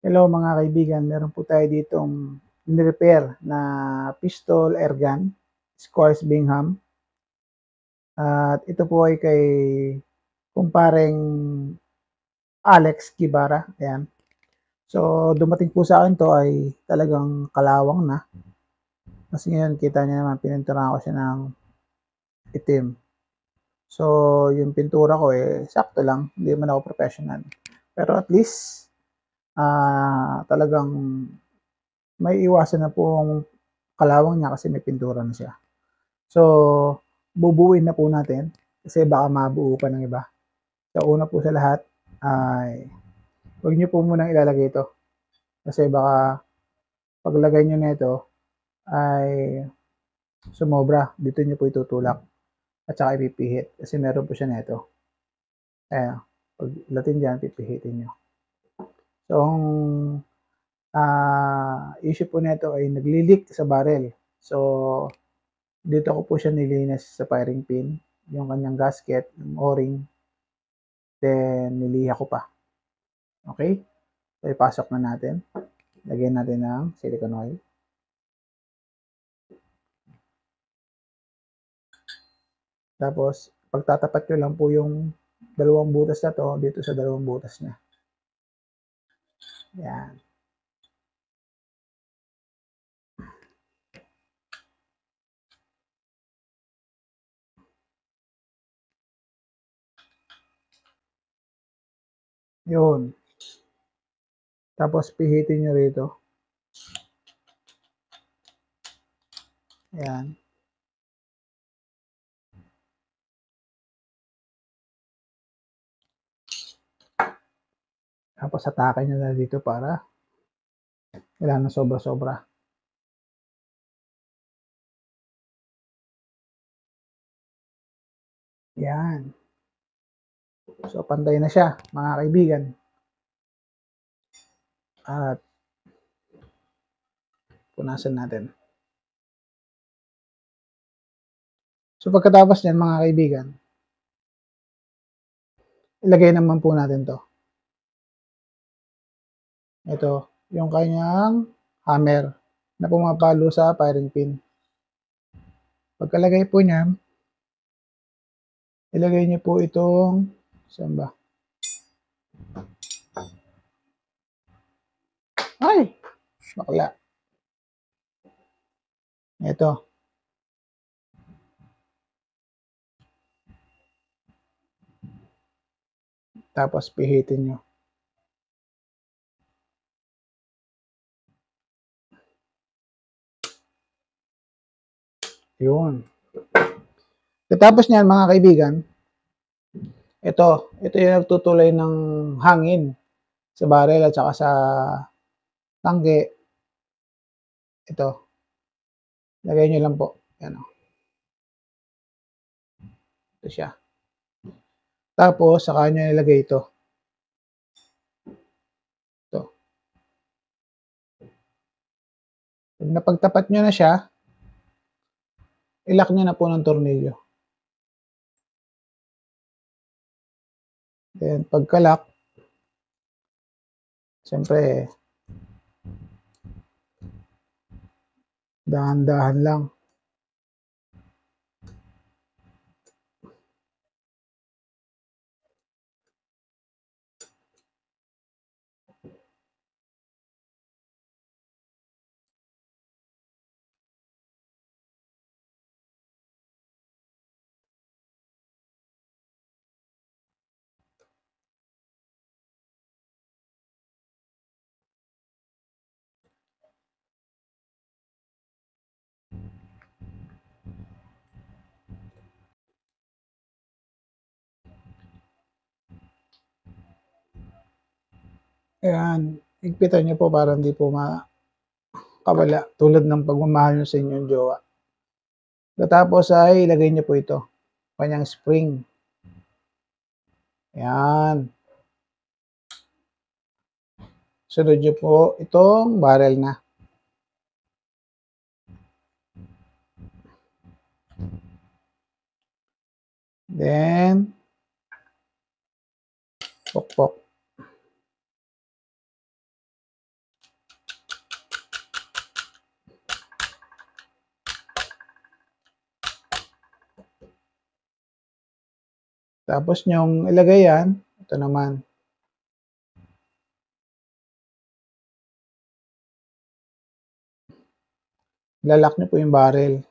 Hello mga kaibigan, meron po tayo ditong in-repair na pistol airgun, Squires Bingham. At ito po ay kay kumpareng Alex Kibara. Ayan. So dumating po sa akin to ay talagang kalawang na. Kasi ngayon kita niya naman pininturahan ko siya ng itim. So yung pintura ko sakto lang, hindi man ako professional. Pero at least talagang may iwasan na po ang kalawang niya kasi may pintura na siya. So, bubuuin na po natin kasi baka mabuo pa ng iba. So, una po sa lahat ay huwag niyo po munang ilalagay ito kasi baka paglagay niyo nito ay sumobra. Dito niyo po itutulak at saka ipipihit kasi meron po siya nito. Ayan, pag latin dyan, pipihitin niyo. So, ang issue po nito ay nagli-leak sa barrel. So, dito ko po siya nilinis sa firing pin, yung kanyang gasket, yung o-ring, then niliha ko pa. Okay? So, ipasok na natin. Lagyan natin ng silicone oil. Tapos, pagtatapat nyo lang po yung dalawang butas na to dito sa dalawang butas niya. Yan. Yun. Tapos, pihitin nyo rito. Yan. Tapos, atake nyo na dito para wala na sobra-sobra. Yan. So, pantay na siya, mga kaibigan. At, punasan natin. So, pagkatapos niyan, mga kaibigan, ilagay naman po natin to. Ito, yung kanyang hammer na pumapalo sa firing pin. Pagkalagay po niya, ilagay niyo po itong, saan ba? Ay! Bakla. Ito. Tapos pihitin nyo. Yun. Tapos niyan, mga kaibigan, ito yung nagtutulay ng hangin sa barrel at saka sa tangke. Ito. Lagay nyo lang po. Yan o. Ito siya. Tapos, saka nyo nilagay ito. Ito. Pag napagtapat nyo na siya, ilak nyo na po ng tornilyo. Then, pagkalak, siyempre, dahan-dahan lang. Ayan, higpitan nyo po para hindi po makawala tulad ng pagmamahal nyo sa inyong jowa. Tapos ay ilagay nyo po ito, kanyang spring. Ayan. Sunod nyo po itong barrel na. Then, pokpok. Tapos nyong ilagay yan, ito naman. Lalak nyo po yung barrel.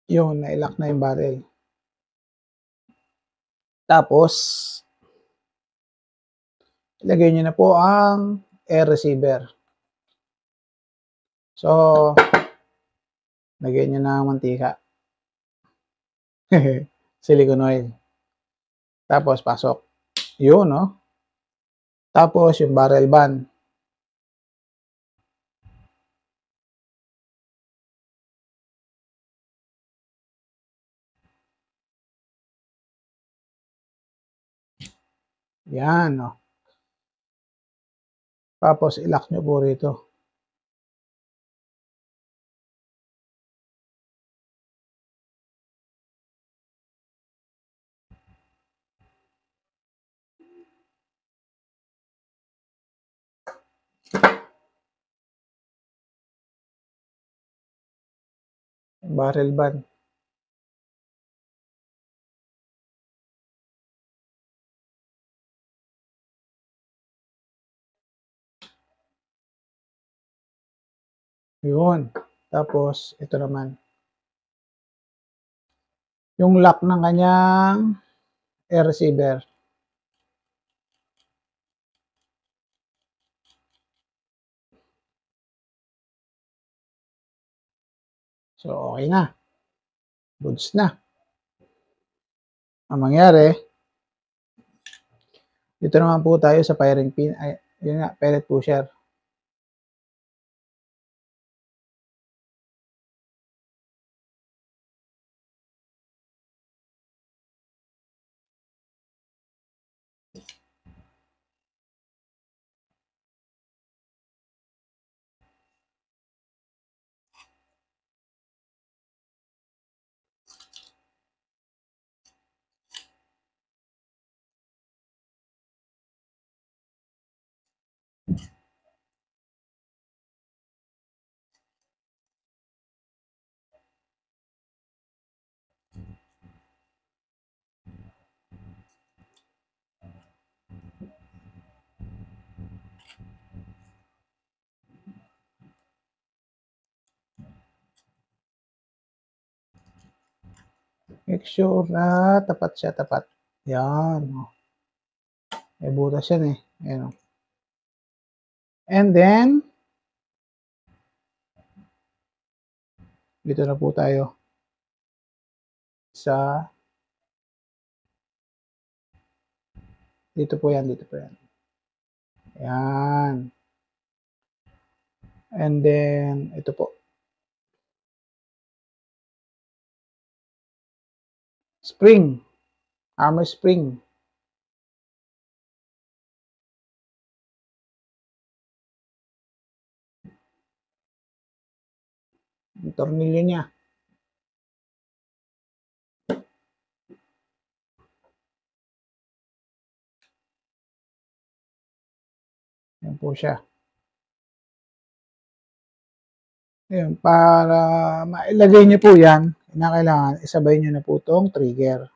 Yun, nailak na yung barrel. Tapos, ilagay nyo na po ang air receiver. So, lagyan nyo na mantika. Silicone oil. Tapos, pasok. Yun, no? Tapos, yung barrel band. Yan, no? Tapos, ilak nyo po rito. Barrel band. Yun. Tapos, ito naman. Yung lock ng kanyang air receiver. So, okay na. Goods na. Ang mangyari, dito naman po tayo sa firing pin. Ay, yun nga, pellet pusher. Make sure na tapat siya, tapat. Yan. May butas yan eh. Ayan. And then, dito na po tayo sa dito po yan, dito po yan. Ayan. And then, ito po. Spring. Armor spring. Yung tornilyo niya. Yan po siya. Ayun, para mailagay niyo po yan, kailangan isabay niyo na po itong trigger.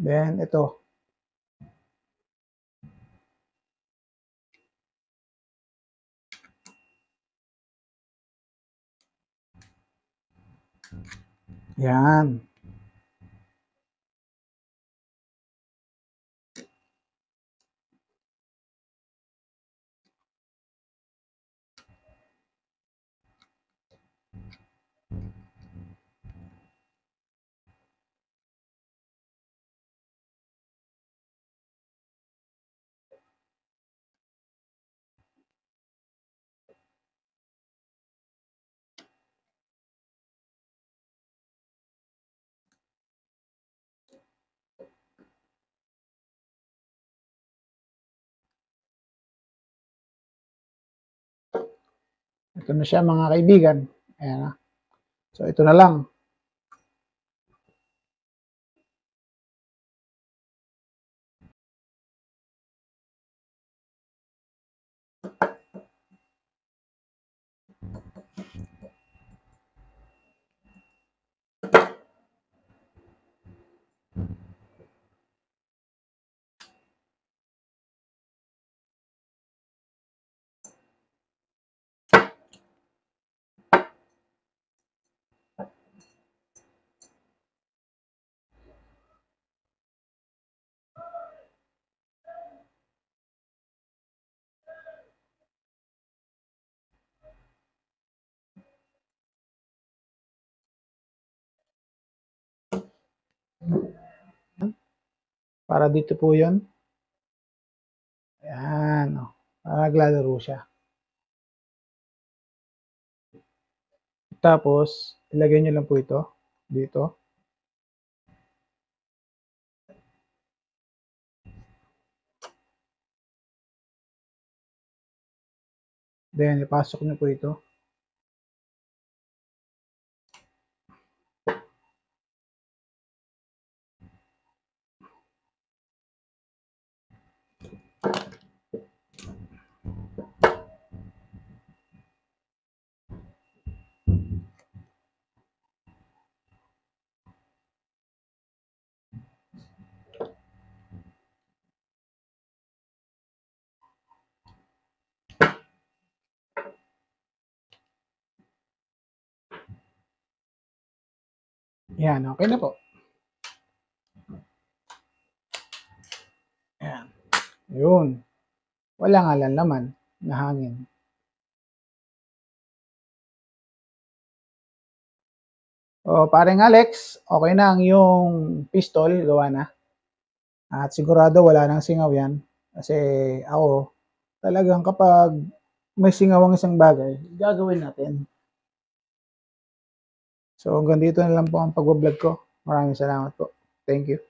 Then, ito. Yan. ito na siya mga kaibigan. Ayan na. So, ito na lang. Para dito po yun. Ayan. Oh. Para naglalaro siya. Tapos, ilagay nyo lang po ito dito. Then, ipasok nyo po ito. Yan, okay na po. Ayan. Yun. Wala nga lang laman na hangin. O, paring Alex, okay na ang iyong pistol, gawa na. At sigurado wala nang singaw yan. Kasi ako, talagang kapag may singaw ang isang bagay, gagawin natin. So hanggang dito na lang po ang pag-vlog ko. Maraming salamat po. Thank you.